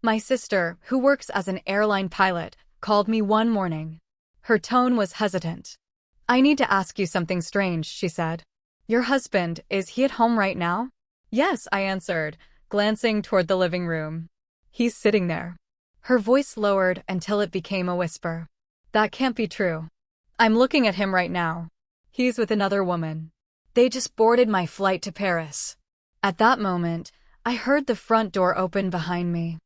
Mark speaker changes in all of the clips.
Speaker 1: My sister, who works as an airline pilot, called me one morning. Her tone was hesitant. "I need to ask you something strange," she said. "Your husband, is he at home right now?" "Yes," I answered, glancing toward the living room. "He's sitting there." Her voice lowered until it became a whisper. "That can't be true. I'm looking at him right now. He's with another woman. They just boarded my flight to Paris." At that moment, I heard the front door open behind me.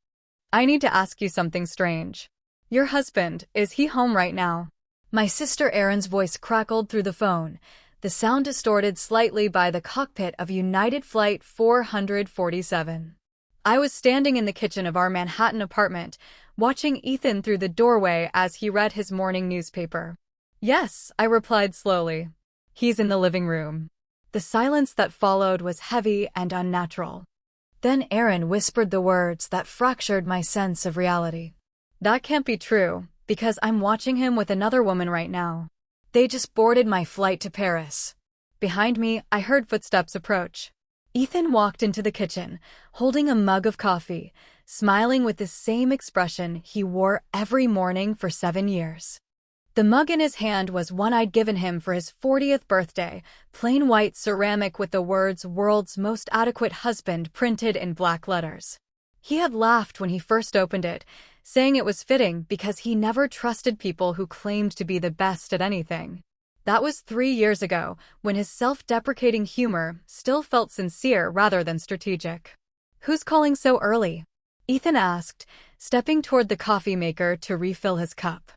Speaker 1: "I need to ask you something strange. Your husband, is he home right now?" My sister Erin's voice crackled through the phone, the sound distorted slightly by the cockpit of United Flight 447. I was standing in the kitchen of our Manhattan apartment, watching Ethan through the doorway as he read his morning newspaper. "Yes," I replied slowly. "He's in the living room." The silence that followed was heavy and unnatural. Then Erin whispered the words that fractured my sense of reality. "That can't be true, because I'm watching him with another woman right now. They just boarded my flight to Paris." Behind me, I heard footsteps approach. Ethan walked into the kitchen, holding a mug of coffee, smiling with the same expression he wore every morning for 7 years. The mug in his hand was one I'd given him for his 40th birthday, plain white ceramic with the words "World's Most Adequate Husband" printed in black letters. He had laughed when he first opened it, saying it was fitting because he never trusted people who claimed to be the best at anything. That was 3 years ago, when his self-deprecating humor still felt sincere rather than strategic. "Who's calling so early?" Ethan asked, stepping toward the coffee maker to refill his cup.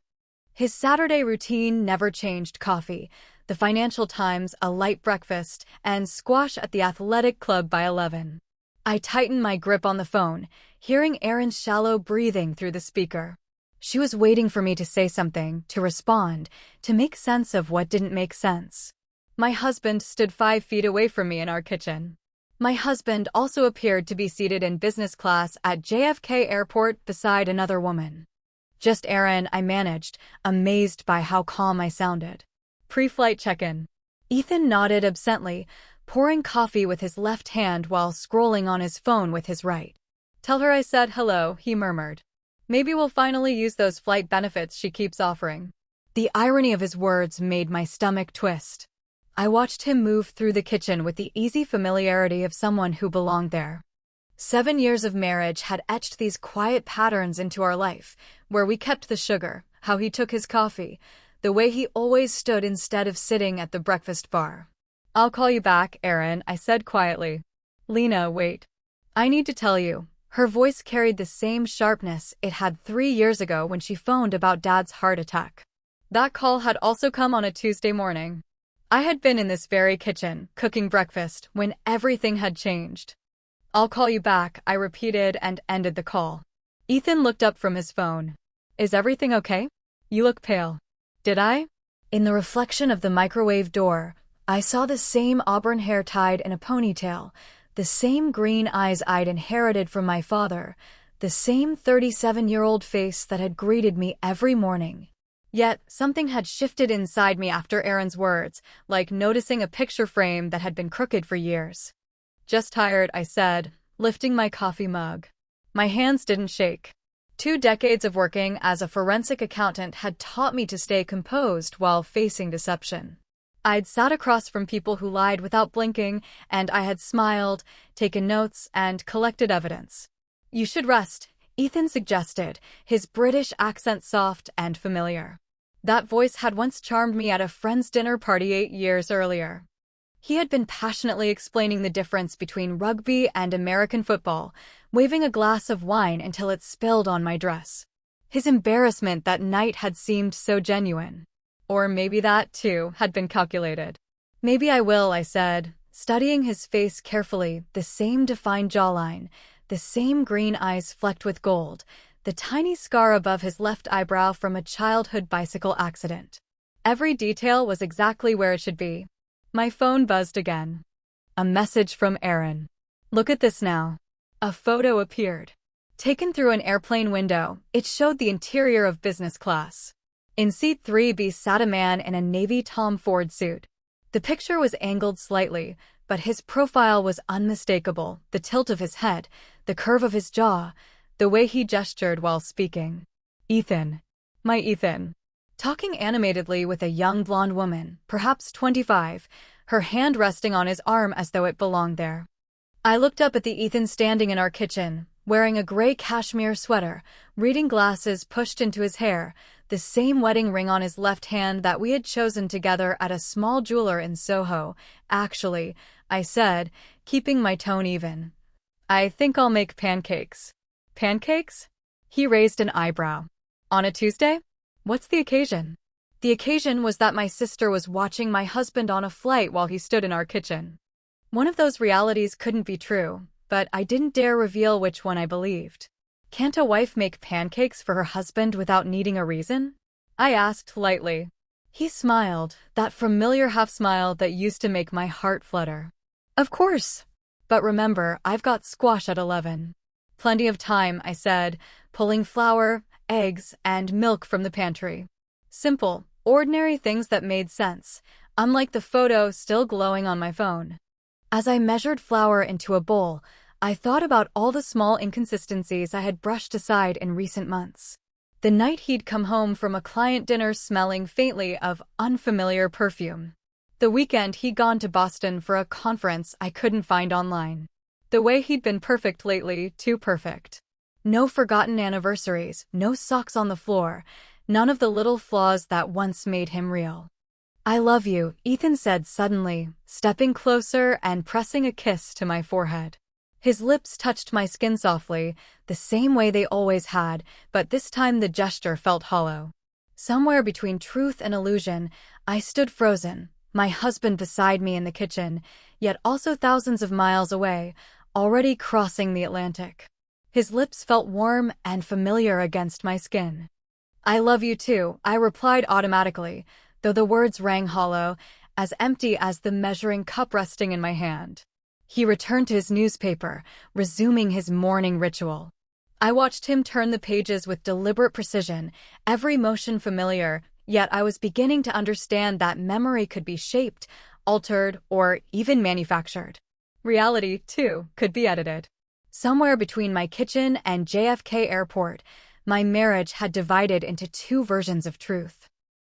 Speaker 1: His Saturday routine never changed: coffee, the Financial Times, a light breakfast, and squash at the athletic club by 11. I tightened my grip on the phone, hearing Erin's shallow breathing through the speaker. She was waiting for me to say something, to respond, to make sense of what didn't make sense. My husband stood 5 feet away from me in our kitchen. My husband also appeared to be seated in business class at JFK Airport beside another woman. "Just Erin," I managed, amazed by how calm I sounded. "Pre-flight check-in." Ethan nodded absently, pouring coffee with his left hand while scrolling on his phone with his right. "Tell her I said hello," he murmured. "Maybe we'll finally use those flight benefits she keeps offering." The irony of his words made my stomach twist. I watched him move through the kitchen with the easy familiarity of someone who belonged there. 7 years of marriage had etched these quiet patterns into our life, where we kept the sugar, how he took his coffee, the way he always stood instead of sitting at the breakfast bar. "I'll call you back, Erin," I said quietly. "Lena, wait. I need to tell you." Her voice carried the same sharpness it had 3 years ago when she phoned about Dad's heart attack. That call had also come on a Tuesday morning. I had been in this very kitchen, cooking breakfast, when everything had changed. "I'll call you back," I repeated and ended the call. Ethan looked up from his phone. "Is everything okay? You look pale." "Did I?" In the reflection of the microwave door, I saw the same auburn hair tied in a ponytail, the same green eyes I'd inherited from my father, the same 37-year-old face that had greeted me every morning. Yet, something had shifted inside me after Erin's words, like noticing a picture frame that had been crooked for years. "Just tired," I said, lifting my coffee mug. My hands didn't shake. 2 decades of working as a forensic accountant had taught me to stay composed while facing deception. I'd sat across from people who lied without blinking, and I had smiled, taken notes, and collected evidence. "You should rest," Ethan suggested, his British accent soft and familiar. That voice had once charmed me at a friend's dinner party 8 years earlier. He had been passionately explaining the difference between rugby and American football, waving a glass of wine until it spilled on my dress. His embarrassment that night had seemed so genuine. Or maybe that, too, had been calculated. "Maybe I will," I said, studying his face carefully, the same defined jawline, the same green eyes flecked with gold, the tiny scar above his left eyebrow from a childhood bicycle accident. Every detail was exactly where it should be. My phone buzzed again. A message from Erin. "Look at this now." A photo appeared. Taken through an airplane window, it showed the interior of business class. In seat 3B sat a man in a navy Tom Ford suit. The picture was angled slightly, but his profile was unmistakable: the tilt of his head, the curve of his jaw, the way he gestured while speaking. Ethan. My Ethan. Talking animatedly with a young blonde woman, perhaps 25, her hand resting on his arm as though it belonged there. I looked up at the Ethan standing in our kitchen, wearing a gray cashmere sweater, reading glasses pushed into his hair, the same wedding ring on his left hand that we had chosen together at a small jeweler in Soho. Actually, I said, keeping my tone even. I think I'll make pancakes. Pancakes? He raised an eyebrow. On a Tuesday? What's the occasion? The occasion was that my sister was watching my husband on a flight while he stood in our kitchen. One of those realities couldn't be true, but I didn't dare reveal which one I believed. Can't a wife make pancakes for her husband without needing a reason? I asked lightly. He smiled, that familiar half-smile that used to make my heart flutter. Of course. But remember, I've got squash at 11. Plenty of time, I said, pulling flour, eggs, and milk from the pantry. Simple, ordinary things that made sense, unlike the photo still glowing on my phone. As I measured flour into a bowl, I thought about all the small inconsistencies I had brushed aside in recent months. The night he'd come home from a client dinner smelling faintly of unfamiliar perfume. The weekend he'd gone to Boston for a conference I couldn't find online. The way he'd been perfect lately, too perfect. No forgotten anniversaries, no socks on the floor, none of the little flaws that once made him real. I love you, Ethan said suddenly, stepping closer and pressing a kiss to my forehead. His lips touched my skin softly, the same way they always had, but this time the gesture felt hollow. Somewhere between truth and illusion, I stood frozen, my husband beside me in the kitchen, yet also thousands of miles away, already crossing the Atlantic. His lips felt warm and familiar against my skin. I love you too, I replied automatically, though the words rang hollow, as empty as the measuring cup resting in my hand. He returned to his newspaper, resuming his morning ritual. I watched him turn the pages with deliberate precision, every motion familiar, yet I was beginning to understand that memory could be shaped, altered, or even manufactured. Reality, too, could be edited. Somewhere between my kitchen and JFK Airport, my marriage had divided into two versions of truth.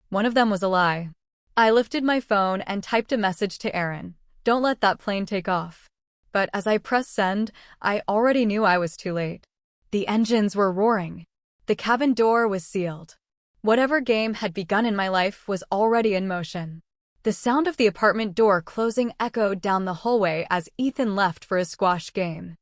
Speaker 1: One of them was a lie. I lifted my phone and typed a message to Aaron. Don't let that plane take off. But as I pressed send, I already knew I was too late. The engines were roaring. The cabin door was sealed. Whatever game had begun in my life was already in motion. The sound of the apartment door closing echoed down the hallway as Ethan left for his squash game.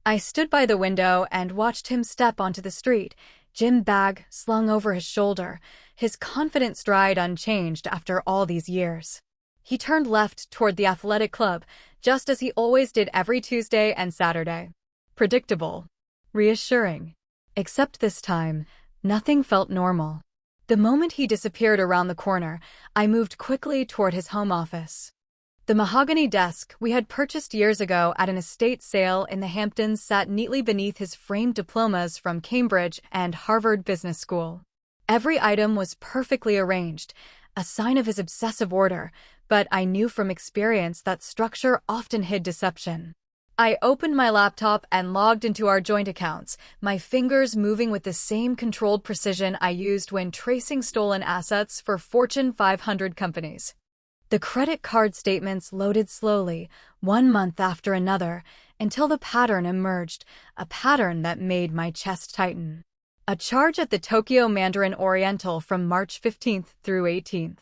Speaker 1: I stood by the window and watched him step onto the street, gym bag slung over his shoulder, his confident stride unchanged after all these years. He turned left toward the athletic club, just as he always did every Tuesday and Saturday. Predictable. Reassuring. Except this time, nothing felt normal. The moment he disappeared around the corner, I moved quickly toward his home office. The mahogany desk we had purchased years ago at an estate sale in the Hamptons sat neatly beneath his framed diplomas from Cambridge and Harvard Business School. Every item was perfectly arranged, a sign of his obsessive order, but I knew from experience that structure often hid deception. I opened my laptop and logged into our joint accounts, my fingers moving with the same controlled precision I used when tracing stolen assets for Fortune 500 companies. The credit card statements loaded slowly, one month after another, until the pattern emerged, a pattern that made my chest tighten. A charge at the Tokyo Mandarin Oriental from March 15th through 18th.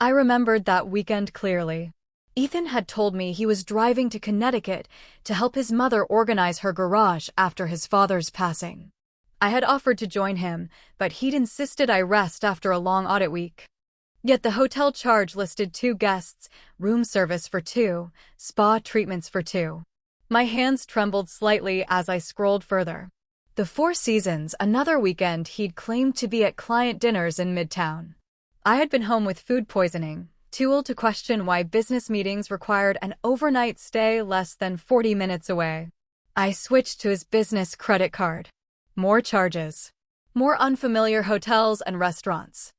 Speaker 1: I remembered that weekend clearly. Ethan had told me he was driving to Connecticut to help his mother organize her garage after his father's passing. I had offered to join him, but he'd insisted I rest after a long audit week. Yet the hotel charge listed 2 guests, room service for 2, spa treatments for 2. My hands trembled slightly as I scrolled further. The Four Seasons, another weekend he'd claimed to be at client dinners in Midtown. I had been home with food poisoning, too ill to question why business meetings required an overnight stay less than 40 minutes away. I switched to his business credit card. More charges. More unfamiliar hotels and restaurants.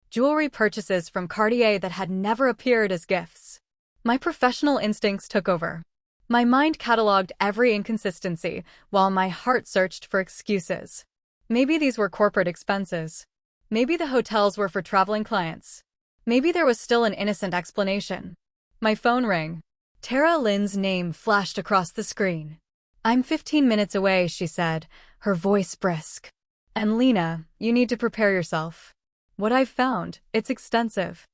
Speaker 1: Jewelry purchases from Cartier that had never appeared as gifts. My professional instincts took over. My mind cataloged every inconsistency, while my heart searched for excuses. Maybe these were corporate expenses. Maybe the hotels were for traveling clients. Maybe there was still an innocent explanation. My phone rang. Tara Lynn's name flashed across the screen. "I'm 15 minutes away," she said, her voice brisk. "And Lena, you need to prepare yourself. What I've found, it's extensive."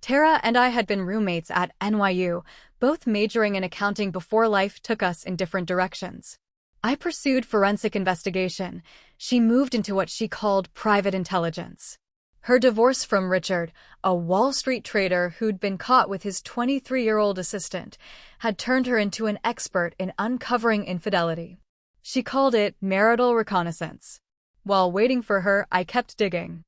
Speaker 1: Tara and I had been roommates at NYU, both majoring in accounting before life took us in different directions. I pursued forensic investigation. She moved into what she called private intelligence. Her divorce from Richard, a Wall Street trader who'd been caught with his 23-year-old assistant, had turned her into an expert in uncovering infidelity. She called it marital reconnaissance. While waiting for her, I kept digging.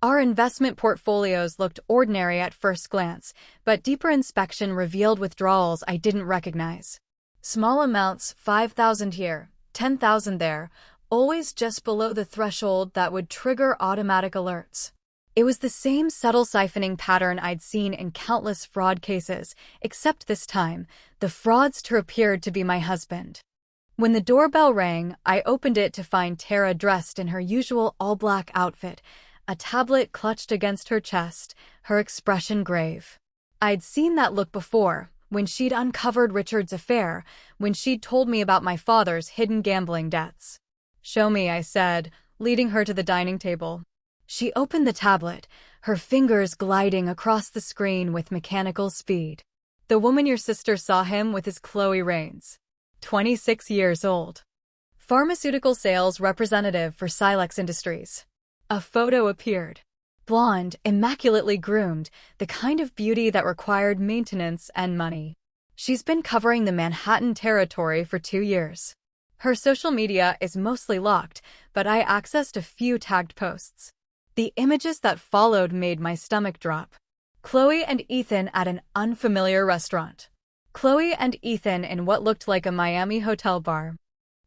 Speaker 1: Our investment portfolios looked ordinary at first glance, but deeper inspection revealed withdrawals I didn't recognize. Small amounts, $5,000 here, $10,000 there, always just below the threshold that would trigger automatic alerts. It was the same subtle siphoning pattern I'd seen in countless fraud cases, except this time, the fraudster appeared to be my husband. When the doorbell rang, I opened it to find Tara dressed in her usual all-black outfit, a tablet clutched against her chest, her expression grave. I'd seen that look before, when she'd uncovered Richard's affair, when she'd told me about my father's hidden gambling debts. "Show me," I said, leading her to the dining table. She opened the tablet, her fingers gliding across the screen with mechanical speed. "The woman your sister saw him with is Chloe Raines, 26 years old. Pharmaceutical sales representative for Silex Industries." A photo appeared. Blonde, immaculately groomed, the kind of beauty that required maintenance and money. She's been covering the Manhattan territory for 2 years. Her social media is mostly locked, but I accessed a few tagged posts. The images that followed made my stomach drop. Chloe and Ethan at an unfamiliar restaurant. Chloe and Ethan in what looked like a Miami hotel bar.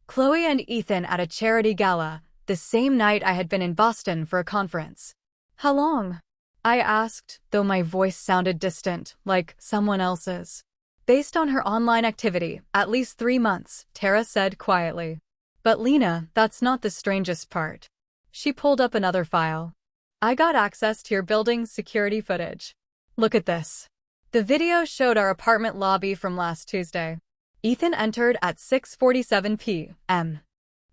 Speaker 1: Chloe and Ethan at a charity gala, the same night I had been in Boston for a conference. "How long?" I asked, though my voice sounded distant, like someone else's. "Based on her online activity, at least 3 months, Tara said quietly. "But Lena, that's not the strangest part." She pulled up another file. "I got access to your building's security footage. Look at this." The video showed our apartment lobby from last Tuesday. Ethan entered at 6:47 p.m.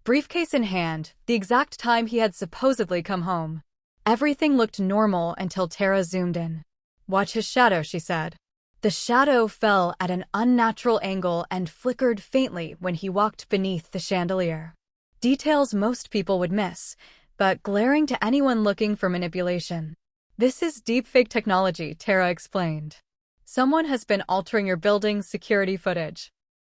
Speaker 1: Briefcase in hand, the exact time he had supposedly come home. Everything looked normal until Tara zoomed in. "Watch his shadow," she said. The shadow fell at an unnatural angle and flickered faintly when he walked beneath the chandelier. Details most people would miss, but glaring to anyone looking for manipulation. "This is deepfake technology," Tara explained. "Someone has been altering your building's security footage.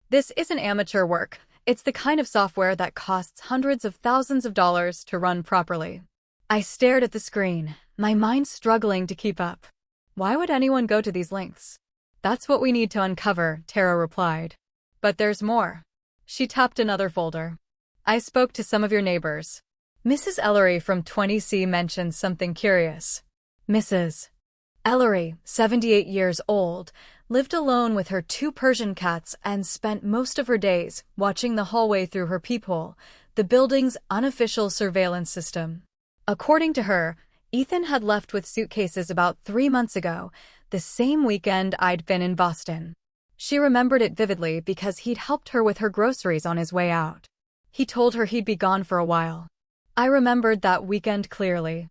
Speaker 1: This isn't amateur work. It's the kind of software that costs hundreds of thousands of dollars to run properly." I stared at the screen, my mind struggling to keep up. Why would anyone go to these lengths? "That's what we need to uncover," Tara replied. "But there's more." She tapped another folder. "I spoke to some of your neighbors. Mrs. Ellery from 20C mentioned something curious." Mrs. Ellery, 78 years old, lived alone with her 2 Persian cats and spent most of her days watching the hallway through her peephole, the building's unofficial surveillance system. According to her, Ethan had left with suitcases about 3 months ago, the same weekend I'd been in Boston. She remembered it vividly because he'd helped her with her groceries on his way out. He told her he'd be gone for a while. I remembered that weekend clearly.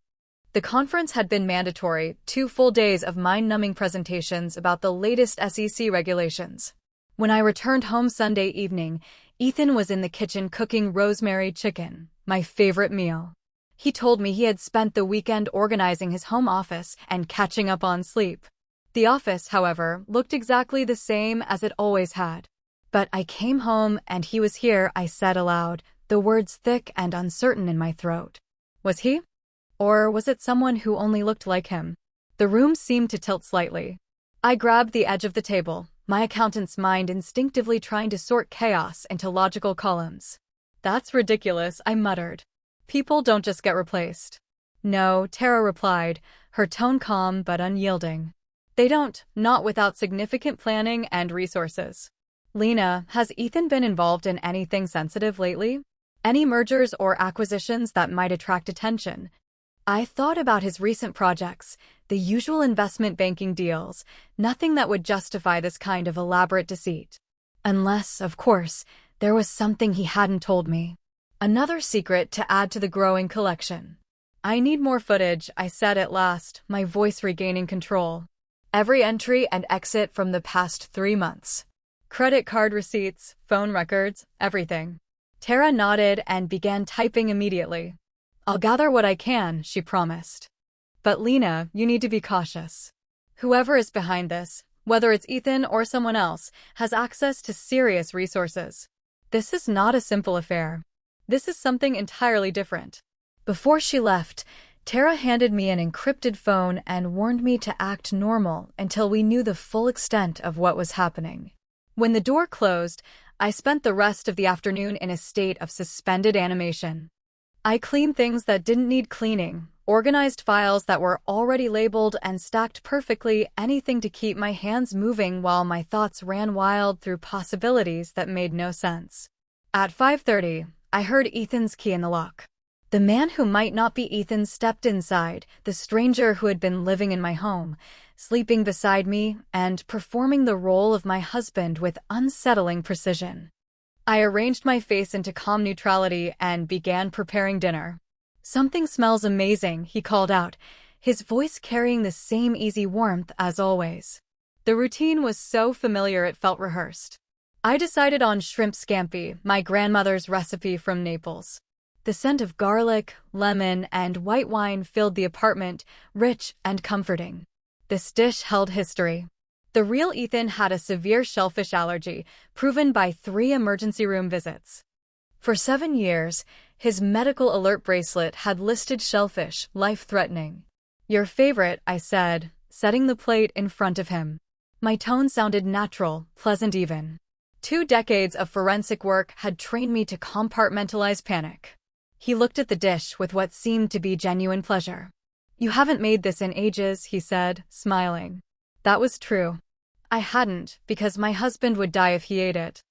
Speaker 1: The conference had been mandatory, 2 full days of mind-numbing presentations about the latest SEC regulations. When I returned home Sunday evening, Ethan was in the kitchen cooking rosemary chicken, my favorite meal. He told me he had spent the weekend organizing his home office and catching up on sleep. The office, however, looked exactly the same as it always had. "But I came home and he was here," I said aloud, the words thick and uncertain in my throat. Was he? Or was it someone who only looked like him? The room seemed to tilt slightly. I grabbed the edge of the table, my accountant's mind instinctively trying to sort chaos into logical columns. "That's ridiculous," I muttered. "People don't just get replaced." "No," Tara replied, her tone calm but unyielding. "They don't, not without significant planning and resources. Lena, has Ethan been involved in anything sensitive lately? Any mergers or acquisitions that might attract attention? I thought about his recent projects, the usual investment banking deals, nothing that would justify this kind of elaborate deceit. Unless, of course, there was something he hadn't told me. Another secret to add to the growing collection. I need more footage, I said at last, my voice regaining control. Every entry and exit from the past 3 months. Credit card receipts, phone records, everything. Tara nodded and began typing immediately. I'll gather what I can, she promised. But Lena, you need to be cautious. Whoever is behind this, whether it's Ethan or someone else, has access to serious resources. This is not a simple affair. This is something entirely different. Before she left, Tara handed me an encrypted phone and warned me to act normal until we knew the full extent of what was happening. When the door closed, I spent the rest of the afternoon in a state of suspended animation. I cleaned things that didn't need cleaning, organized files that were already labeled, and stacked perfectly anything to keep my hands moving while my thoughts ran wild through possibilities that made no sense. At 5:30, I heard Ethan's key in the lock. The man who might not be Ethan stepped inside, the stranger who had been living in my home, sleeping beside me, and performing the role of my husband with unsettling precision. I arranged my face into calm neutrality and began preparing dinner. Something smells amazing, he called out, his voice carrying the same easy warmth as always. The routine was so familiar it felt rehearsed. I decided on shrimp scampi, my grandmother's recipe from Naples. The scent of garlic, lemon, and white wine filled the apartment, rich and comforting. This dish held history. The real Ethan had a severe shellfish allergy, proven by 3 emergency room visits. For 7 years, his medical alert bracelet had listed shellfish, life-threatening. Your favorite, I said, setting the plate in front of him. My tone sounded natural, pleasant even. 2 decades of forensic work had trained me to compartmentalize panic. He looked at the dish with what seemed to be genuine pleasure. You haven't made this in ages, he said, smiling. That was true. I hadn't, because my husband would die if he ate it.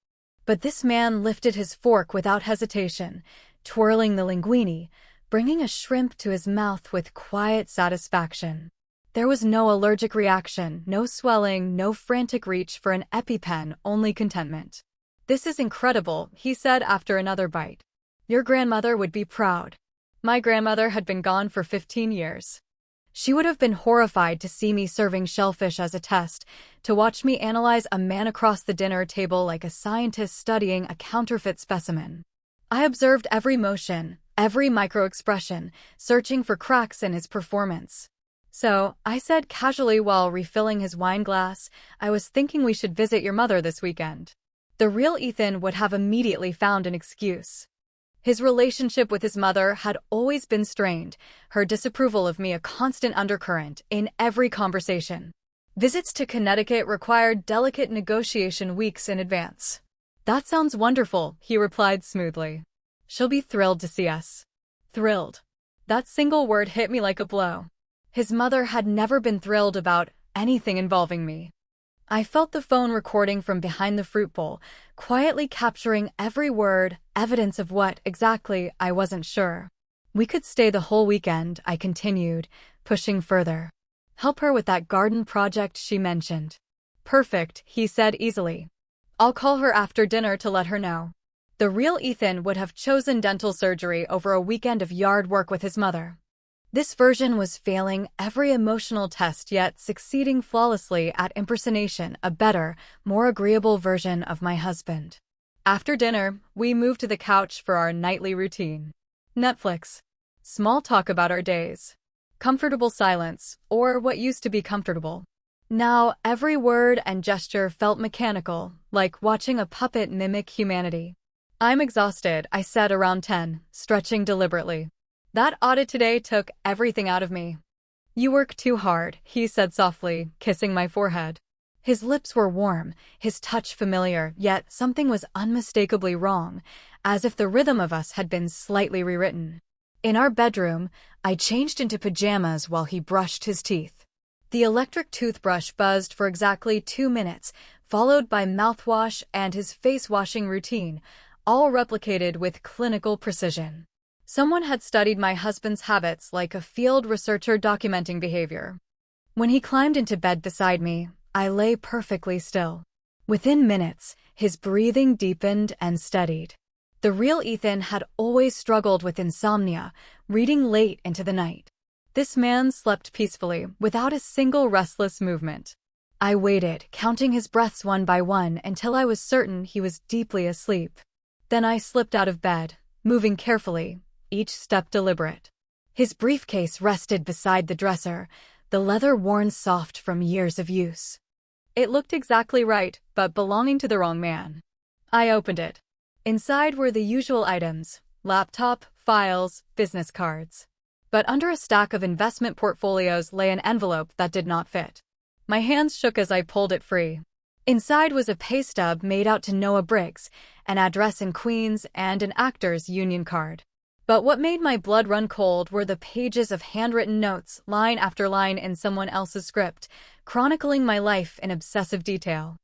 Speaker 1: But this man lifted his fork without hesitation, twirling the linguine, bringing a shrimp to his mouth with quiet satisfaction. There was no allergic reaction, no swelling, no frantic reach for an EpiPen, only contentment. This is incredible, he said after another bite. Your grandmother would be proud. My grandmother had been gone for 15 years. She would have been horrified to see me serving shellfish as a test, to watch me analyze a man across the dinner table like a scientist studying a counterfeit specimen. I observed every motion, every micro-expression, searching for cracks in his performance. So, I said casually while refilling his wine glass, I was thinking we should visit your mother this weekend. The real Ethan would have immediately found an excuse. His relationship with his mother had always been strained, her disapproval of me a constant undercurrent in every conversation. Visits to Connecticut required delicate negotiation weeks in advance. That sounds wonderful, he replied smoothly. She'll be thrilled to see us. Thrilled. That single word hit me like a blow. His mother had never been thrilled about anything involving me. I felt the phone recording from behind the fruit bowl, quietly capturing every word, evidence of what, exactly, I wasn't sure. We could stay the whole weekend, I continued, pushing further. Help her with that garden project she mentioned. Perfect, he said easily. I'll call her after dinner to let her know. The real Ethan would have chosen dental surgery over a weekend of yard work with his mother. This version was failing every emotional test yet succeeding flawlessly at impersonation, a better, more agreeable version of my husband. After dinner, we moved to the couch for our nightly routine. Netflix. Small talk about our days. Comfortable silence, or what used to be comfortable. Now, every word and gesture felt mechanical, like watching a puppet mimic humanity. I'm exhausted, I said around 10, stretching deliberately. That audit today took everything out of me. You work too hard, he said softly, kissing my forehead. His lips were warm, his touch familiar, yet something was unmistakably wrong, as if the rhythm of us had been slightly rewritten. In our bedroom, I changed into pajamas while he brushed his teeth. The electric toothbrush buzzed for exactly 2 minutes, followed by mouthwash and his face-washing routine, all replicated with clinical precision. Someone had studied my husband's habits like a field researcher documenting behavior. When he climbed into bed beside me, I lay perfectly still. Within minutes, his breathing deepened and steadied. The real Ethan had always struggled with insomnia, reading late into the night. This man slept peacefully, without a single restless movement. I waited, counting his breaths one by one until I was certain he was deeply asleep. Then I slipped out of bed, moving carefully, each step deliberate. His briefcase rested beside the dresser, the leather worn soft from years of use. It looked exactly right, but belonging to the wrong man. I opened it. Inside were the usual items: laptop, files, business cards. But under a stack of investment portfolios lay an envelope that did not fit. My hands shook as I pulled it free. Inside was a pay stub made out to Noah Briggs, an address in Queens, and an actor's union card. But what made my blood run cold were the pages of handwritten notes, line after line in someone else's script, chronicling my life in obsessive detail.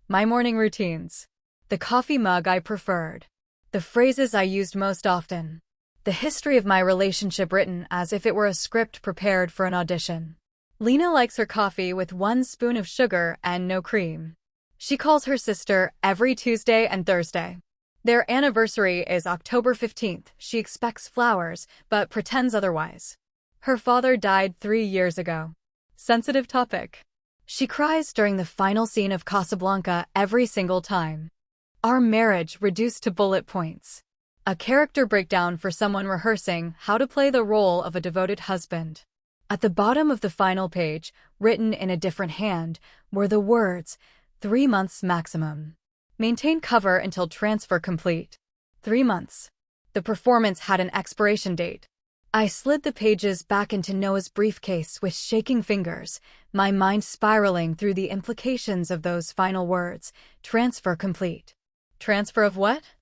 Speaker 1: My morning routines. The coffee mug I preferred. The phrases I used most often. The history of my relationship written as if it were a script prepared for an audition. Lena likes her coffee with 1 spoon of sugar and no cream. She calls her sister every Tuesday and Thursday. Their anniversary is October 15th. She expects flowers, but pretends otherwise. Her father died 3 years ago. Sensitive topic. She cries during the final scene of Casablanca every single time. Our marriage reduced to bullet points. A character breakdown for someone rehearsing how to play the role of a devoted husband. At the bottom of the final page, written in a different hand, were the words, 3 months maximum. Maintain cover until transfer complete. 3 months. The performance had an expiration date. I slid the pages back into Noah's briefcase with shaking fingers, my mind spiraling through the implications of those final words. Transfer complete. Transfer of what?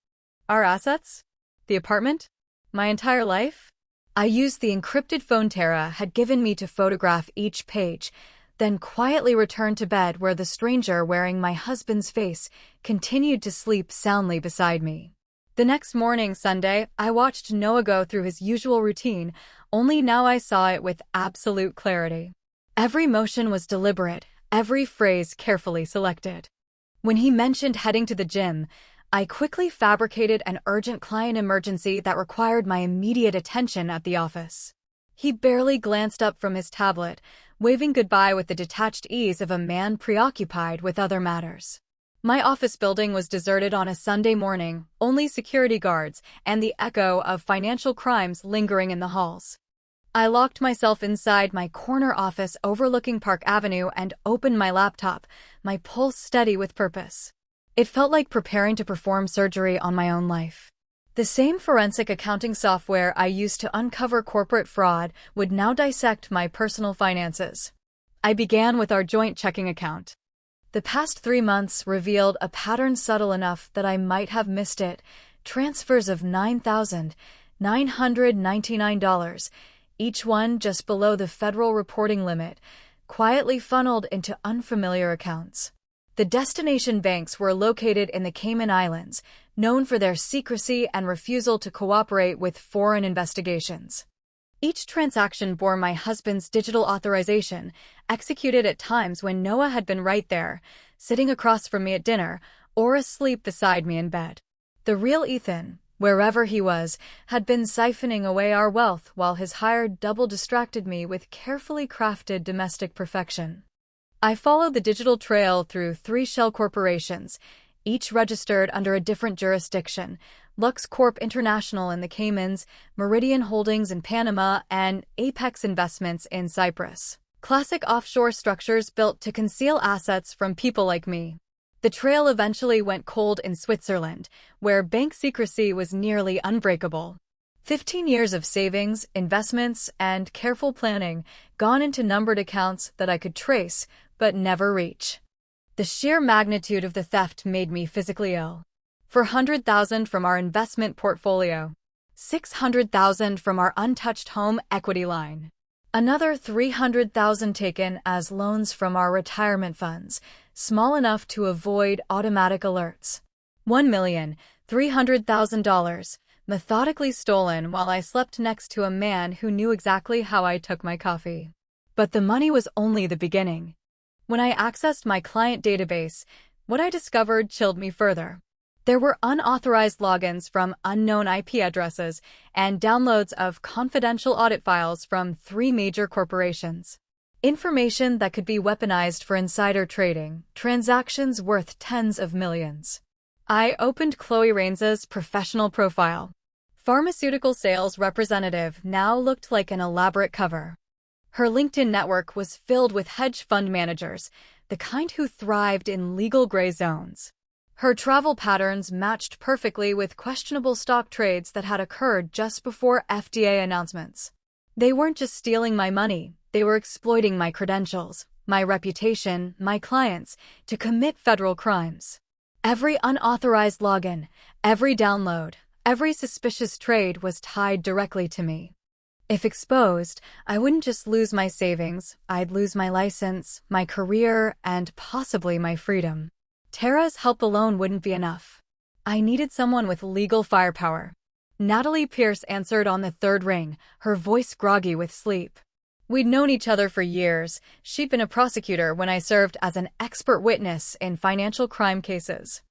Speaker 1: Our assets? The apartment? My entire life? I used the encrypted phone Tara had given me to photograph each page, then quietly returned to bed where the stranger wearing my husband's face continued to sleep soundly beside me. The next morning, Sunday, I watched Noah go through his usual routine, only now I saw it with absolute clarity. Every motion was deliberate, every phrase carefully selected. When he mentioned heading to the gym, I quickly fabricated an urgent client emergency that required my immediate attention at the office. He barely glanced up from his tablet, waving goodbye with the detached ease of a man preoccupied with other matters. My office building was deserted on a Sunday morning, only security guards and the echo of financial crimes lingering in the halls. I locked myself inside my corner office overlooking Park Avenue and opened my laptop, my pulse steady with purpose. It felt like preparing to perform surgery on my own life. The same forensic accounting software I used to uncover corporate fraud would now dissect my personal finances. I began with our joint checking account. The past 3 months revealed a pattern subtle enough that I might have missed it. Transfers of $9,999, each one just below the federal reporting limit, quietly funneled into unfamiliar accounts. The destination banks were located in the Cayman Islands, known for their secrecy and refusal to cooperate with foreign investigations. Each transaction bore my husband's digital authorization, executed at times when Noah had been right there, sitting across from me at dinner, or asleep beside me in bed. The real Ethan, wherever he was, had been siphoning away our wealth while his hired double distracted me with carefully crafted domestic perfection. I followed the digital trail through 3 shell corporations, each registered under a different jurisdiction: Lux Corp International in the Caymans, Meridian Holdings in Panama, and Apex Investments in Cyprus. Classic offshore structures built to conceal assets from people like me. The trail eventually went cold in Switzerland, where bank secrecy was nearly unbreakable. 15 years of savings, investments, and careful planning gone into numbered accounts that I could trace but never reach. The sheer magnitude of the theft made me physically ill. $400,000 from our investment portfolio. $600,000 from our untouched home equity line. Another 300,000 taken as loans from our retirement funds, small enough to avoid automatic alerts. $1,300,000, methodically stolen while I slept next to a man who knew exactly how I took my coffee. But the money was only the beginning. When I accessed my client database, what I discovered chilled me further. There were unauthorized logins from unknown IP addresses and downloads of confidential audit files from 3 major corporations. Information that could be weaponized for insider trading, transactions worth tens of millions. I opened Chloe Raines's professional profile. Pharmaceutical sales representative now looked like an elaborate cover. Her LinkedIn network was filled with hedge fund managers, the kind who thrived in legal gray zones. Her travel patterns matched perfectly with questionable stock trades that had occurred just before FDA announcements. They weren't just stealing my money, they were exploiting my credentials, my reputation, my clients, to commit federal crimes. Every unauthorized login, every download, every suspicious trade was tied directly to me. If exposed, I wouldn't just lose my savings, I'd lose my license, my career, and possibly my freedom. Tara's help alone wouldn't be enough. I needed someone with legal firepower. Natalie Pierce answered on the third ring, her voice groggy with sleep. We'd known each other for years. She'd been a prosecutor when I served as an expert witness in financial crime cases.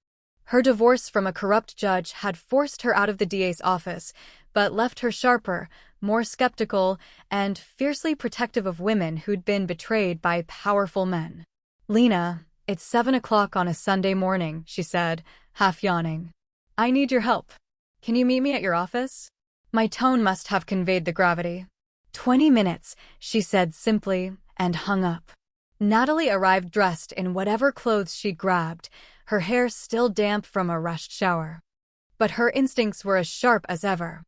Speaker 1: Her divorce from a corrupt judge had forced her out of the DA's office, but left her sharper, more skeptical, and fiercely protective of women who'd been betrayed by powerful men. "Lena, it's 7 o'clock on a Sunday morning," she said, half yawning. "I need your help. Can you meet me at your office?" My tone must have conveyed the gravity. 20 minutes, she said simply, and hung up. Natalie arrived dressed in whatever clothes she'd grabbed, her hair still damp from a rushed shower. But her instincts were as sharp as ever.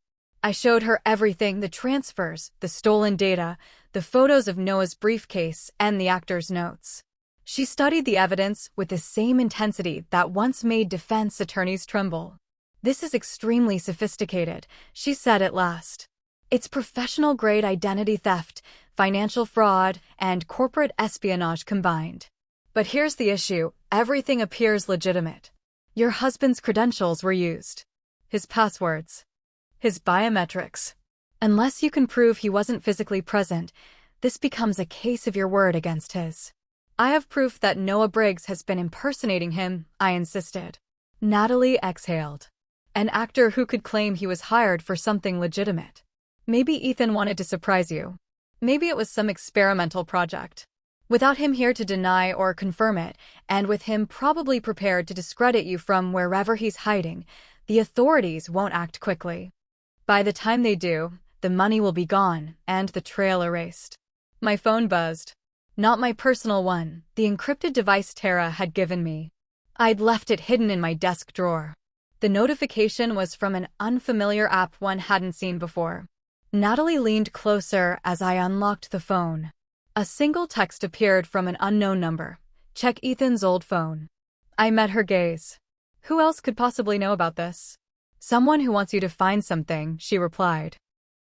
Speaker 1: I showed her everything: the transfers, the stolen data, the photos of Noah's briefcase, and the actor's notes. She studied the evidence with the same intensity that once made defense attorneys tremble. "This is extremely sophisticated," she said at last. "It's professional-grade identity theft, financial fraud, and corporate espionage combined. But here's the issue: everything appears legitimate. Your husband's credentials were used. His passwords. His biometrics. Unless you can prove he wasn't physically present, this becomes a case of your word against his." "I have proof that Noah Briggs has been impersonating him," I insisted. Natalie exhaled. "An actor who could claim he was hired for something legitimate. Maybe Ethan wanted to surprise you. Maybe it was some experimental project. Without him here to deny or confirm it, and with him probably prepared to discredit you from wherever he's hiding, the authorities won't act quickly. By the time they do, the money will be gone and the trail erased." My phone buzzed. Not my personal one, the encrypted device Tara had given me. I'd left it hidden in my desk drawer. The notification was from an unfamiliar app one hadn't seen before. Natalie leaned closer as I unlocked the phone. A single text appeared from an unknown number. "Check Ethan's old phone." I met her gaze. "Who else could possibly know about this?" "Someone who wants you to find something," she replied.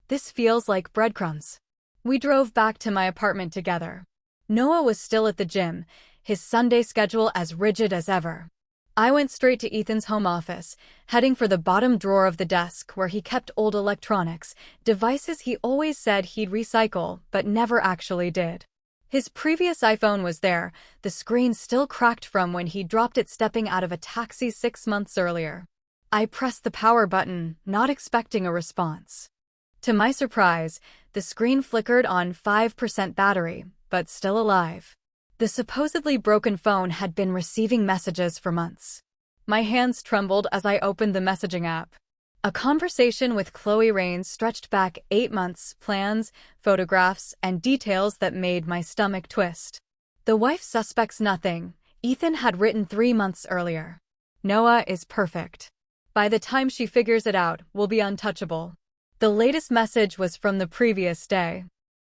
Speaker 1: "This feels like breadcrumbs." We drove back to my apartment together. Noah was still at the gym, his Sunday schedule as rigid as ever. I went straight to Ethan's home office, heading for the bottom drawer of the desk where he kept old electronics, devices he always said he'd recycle but never actually did. His previous iPhone was there, the screen still cracked from when he dropped it stepping out of a taxi 6 months earlier. I pressed the power button, not expecting a response. To my surprise, the screen flickered on 5% battery, but still alive. The supposedly broken phone had been receiving messages for months. My hands trembled as I opened the messaging app. A conversation with Chloe Raines stretched back 8 months, plans, photographs, and details that made my stomach twist. The wife suspects nothing, Ethan had written 3 months earlier. Noah is perfect. By the time she figures it out, we'll be untouchable. The latest message was from the previous day.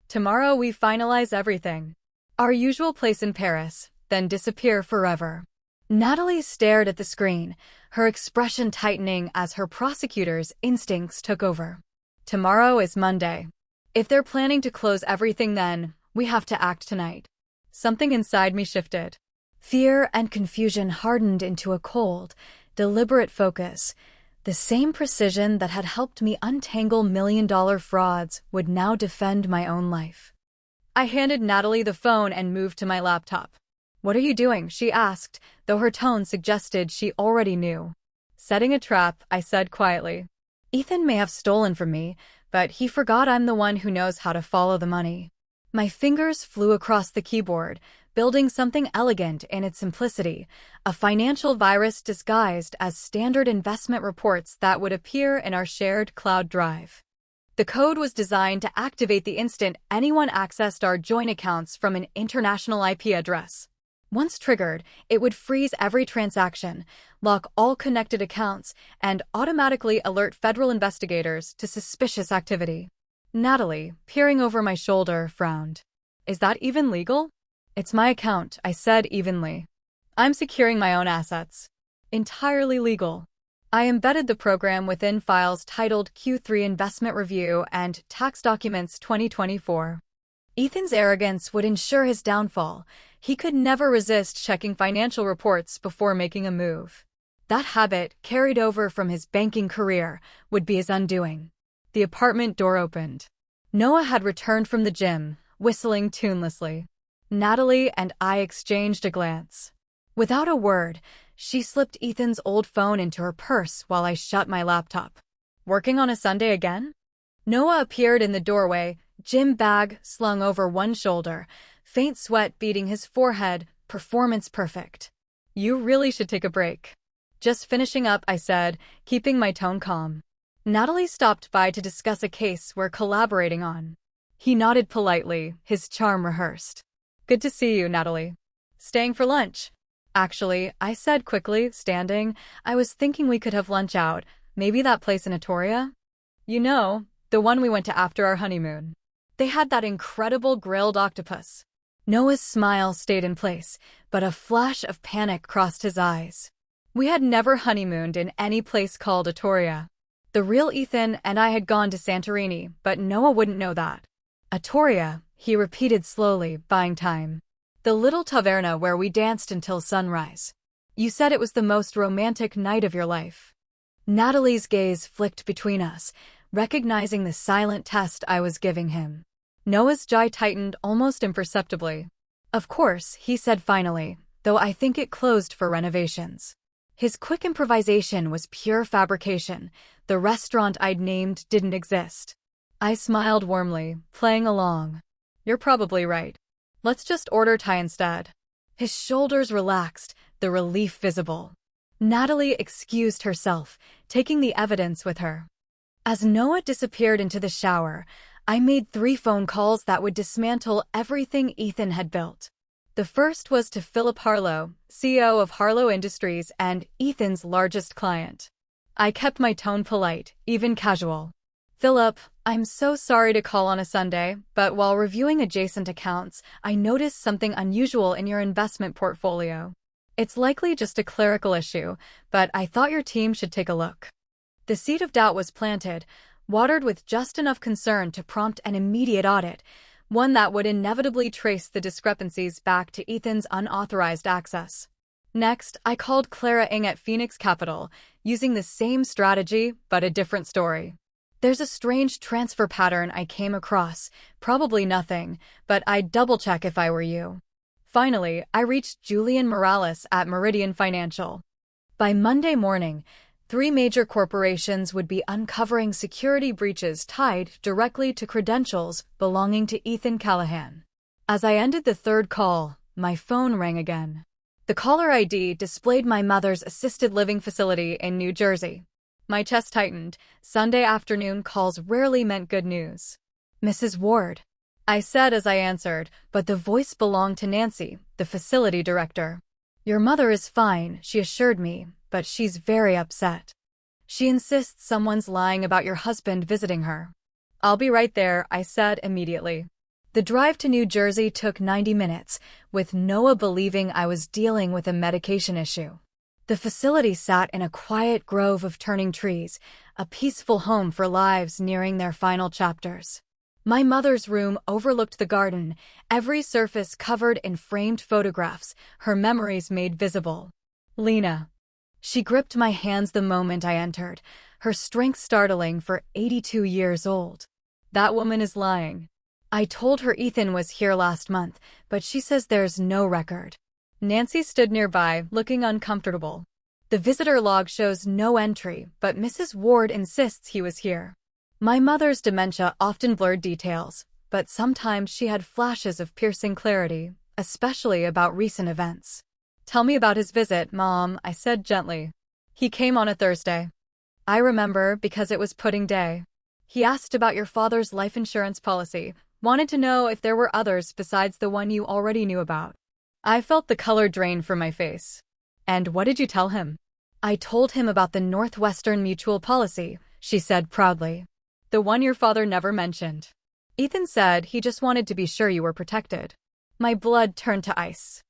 Speaker 1: Tomorrow we finalize everything. Our usual place in Paris, then disappear forever. Natalie stared at the screen, her expression tightening as her prosecutor's instincts took over. Tomorrow is Monday. If they're planning to close everything, then we have to act tonight. Something inside me shifted. Fear and confusion hardened into a cold, deliberate focus. The same precision that had helped me untangle million-dollar frauds would now defend my own life. I handed Natalie the phone and moved to my laptop. "What are you doing?" she asked, though her tone suggested she already knew. "Setting a trap," I said quietly. "Ethan may have stolen from me, but he forgot I'm the one who knows how to follow the money." My fingers flew across the keyboard, building something elegant in its simplicity, a financial virus disguised as standard investment reports that would appear in our shared cloud drive. The code was designed to activate the instant anyone accessed our joint accounts from an international IP address. Once triggered, it would freeze every transaction, lock all connected accounts, and automatically alert federal investigators to suspicious activity. Natalie, peering over my shoulder, frowned. "Is that even legal?" "It's my account," I said evenly. "I'm securing my own assets." "Entirely legal." I embedded the program within files titled Q3 Investment Review and Tax Documents 2024. Ethan's arrogance would ensure his downfall. He could never resist checking financial reports before making a move. That habit, carried over from his banking career, would be his undoing. The apartment door opened. Noah had returned from the gym, whistling tunelessly. Natalie and I exchanged a glance. Without a word, she slipped Ethan's old phone into her purse while I shut my laptop. "Working on a Sunday again?" Noah appeared in the doorway, gym bag slung over one shoulder, faint sweat beading his forehead, performance perfect. "You really should take a break." "Just finishing up," I said, keeping my tone calm. Natalie stopped by to discuss a case we're collaborating on. He nodded politely, his charm rehearsed. "Good to see you, Natalie." "Staying for lunch?" "Actually," I said quickly, standing, "I was thinking we could have lunch out, maybe that place in Atoria? You know, the one we went to after our honeymoon. They had that incredible grilled octopus." Noah's smile stayed in place, but a flash of panic crossed his eyes. We had never honeymooned in any place called Atoria. The real Ethan and I had gone to Santorini, but Noah wouldn't know that. "Atoria," he repeated slowly, buying time. "The little taverna where we danced until sunrise. You said it was the most romantic night of your life." Natalie's gaze flicked between us, recognizing the silent test I was giving him. Noah's jaw tightened almost imperceptibly. "Of course," he said finally, "though I think it closed for renovations." His quick improvisation was pure fabrication. The restaurant I'd named didn't exist. I smiled warmly, playing along. "You're probably right. Let's just order Thai instead." His shoulders relaxed, the relief visible. Natalie excused herself, taking the evidence with her. As Noah disappeared into the shower, I made 3 phone calls that would dismantle everything Ethan had built. The first was to Philip Harlow, CEO of Harlow Industries and Ethan's largest client. I kept my tone polite, even casual. "Philip, I'm so sorry to call on a Sunday, but while reviewing adjacent accounts, I noticed something unusual in your investment portfolio. It's likely just a clerical issue, but I thought your team should take a look." The seed of doubt was planted, watered with just enough concern to prompt an immediate audit, one that would inevitably trace the discrepancies back to Ethan's unauthorized access. Next, I called Clara Ng at Phoenix Capital, using the same strategy, but a different story. "There's a strange transfer pattern I came across, probably nothing, but I'd double-check if I were you." Finally, I reached Julian Morales at Meridian Financial. By Monday morning, 3 major corporations would be uncovering security breaches tied directly to credentials belonging to Ethan Callahan. As I ended the 3rd call, my phone rang again. The caller ID displayed my mother's assisted living facility in New Jersey. My chest tightened. Sunday afternoon calls rarely meant good news. "Mrs. Ward," I said as I answered, but the voice belonged to Nancy, the facility director. "Your mother is fine," she assured me, "but she's very upset. She insists someone's lying about your husband visiting her." "I'll be right there," I said immediately. The drive to New Jersey took 90 minutes, with Noah believing I was dealing with a medication issue. The facility sat in a quiet grove of turning trees, a peaceful home for lives nearing their final chapters. My mother's room overlooked the garden, every surface covered in framed photographs, her memories made visible. Lena. She gripped my hands the moment I entered, her strength startling for 82 years old. That woman is lying. I told her Ethan was here last month, but she says there's no record. Nancy stood nearby, looking uncomfortable. The visitor log shows no entry, but Mrs. Ward insists he was here. My mother's dementia often blurred details, but sometimes she had flashes of piercing clarity, especially about recent events. Tell me about his visit, Mom, I said gently. He came on a Thursday. I remember because it was pudding day. He asked about your father's life insurance policy, wanted to know if there were others besides the one you already knew about. I felt the color drain from my face. And what did you tell him? I told him about the Northwestern Mutual policy, she said proudly. The one your father never mentioned. Ethan said he just wanted to be sure you were protected. My blood turned to ice.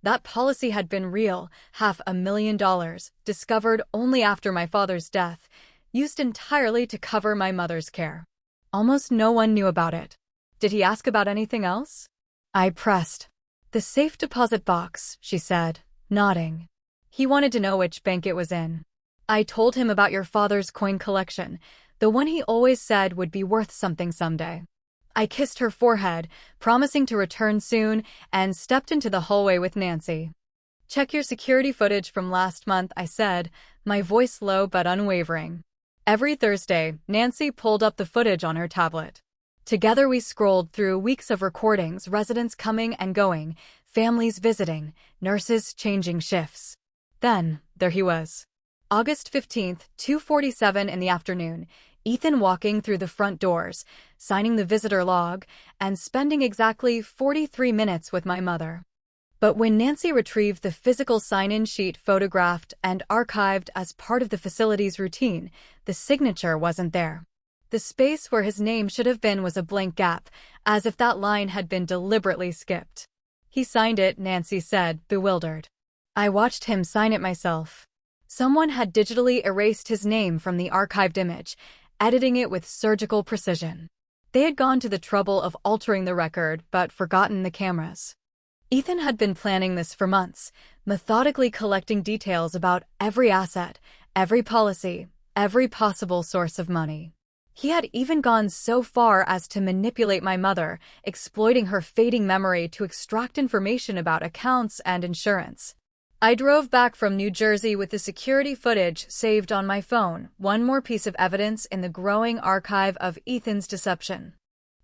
Speaker 1: That policy had been real, $500,000, discovered only after my father's death, used entirely to cover my mother's care. Almost no one knew about it. Did he ask about anything else? I pressed. The safe deposit box, she said, nodding. He wanted to know which bank it was in. I told him about your father's coin collection, the one he always said would be worth something someday. I kissed her forehead, promising to return soon, and stepped into the hallway with Nancy. Check your security footage from last month, I said, my voice low but unwavering. Every Thursday, Nancy pulled up the footage on her tablet. Together we scrolled through weeks of recordings, residents coming and going, families visiting, nurses changing shifts. Then, there he was. August 15th, 2:47 in the afternoon, Ethan walking through the front doors, signing the visitor log, and spending exactly 43 minutes with my mother. But when Nancy retrieved the physical sign-in sheet photographed and archived as part of the facility's routine, the signature wasn't there. The space where his name should have been was a blank gap, as if that line had been deliberately skipped. He signed it, Nancy said, bewildered. I watched him sign it myself. Someone had digitally erased his name from the archived image, editing it with surgical precision. They had gone to the trouble of altering the record, but forgotten the cameras. Ethan had been planning this for months, methodically collecting details about every asset, every policy, every possible source of money. He had even gone so far as to manipulate my mother, exploiting her fading memory to extract information about accounts and insurance. I drove back from New Jersey with the security footage saved on my phone, one more piece of evidence in the growing archive of Ethan's deception.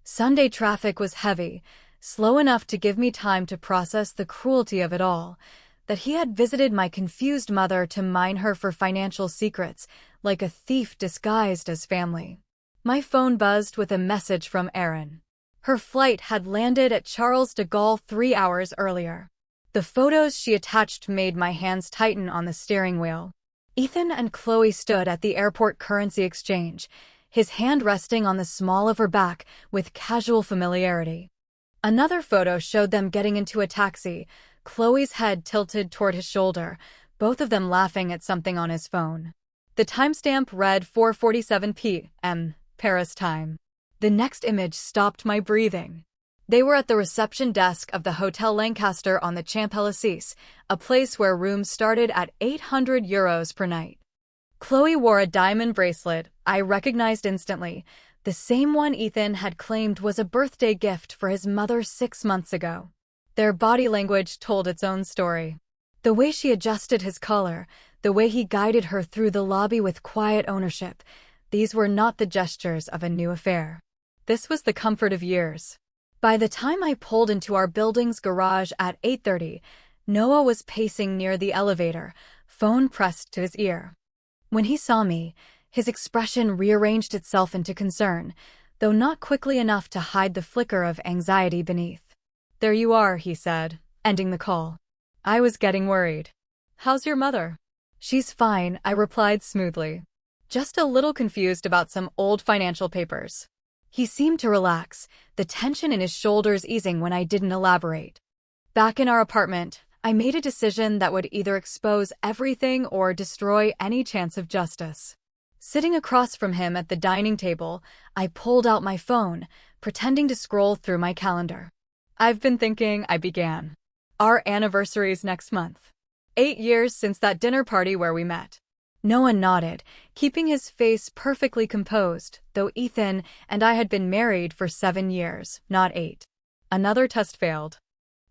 Speaker 1: Sunday traffic was heavy, slow enough to give me time to process the cruelty of it all, that he had visited my confused mother to mine her for financial secrets, like a thief disguised as family. My phone buzzed with a message from Erin. Her flight had landed at Charles de Gaulle 3 hours earlier. The photos she attached made my hands tighten on the steering wheel. Ethan and Chloe stood at the airport currency exchange, his hand resting on the small of her back with casual familiarity. Another photo showed them getting into a taxi, Chloe's head tilted toward his shoulder, both of them laughing at something on his phone. The timestamp read 4:47 p.m., Paris time. The next image stopped my breathing. They were at the reception desk of the Hotel Lancaster on the Champs-Élysées, a place where rooms started at €800 per night. Chloe wore a diamond bracelet I recognized instantly, the same one Ethan had claimed was a birthday gift for his mother 6 months ago. Their body language told its own story. The way she adjusted his collar, the way he guided her through the lobby with quiet ownership, these were not the gestures of a new affair. This was the comfort of years. By the time I pulled into our building's garage at 8:30, Noah was pacing near the elevator, phone pressed to his ear. When he saw me, his expression rearranged itself into concern, though not quickly enough to hide the flicker of anxiety beneath. "There you are," he said, ending the call. I was getting worried. "How's your mother?" "She's fine," I replied smoothly. "Just a little confused about some old financial papers." He seemed to relax, the tension in his shoulders easing when I didn't elaborate. Back in our apartment, I made a decision that would either expose everything or destroy any chance of justice. Sitting across from him at the dining table, I pulled out my phone, pretending to scroll through my calendar. I've been thinking, I began. Our anniversary's next month. 8 years since that dinner party where we met. Noah nodded, keeping his face perfectly composed, though Ethan and I had been married for 7 years, not 8. Another test failed.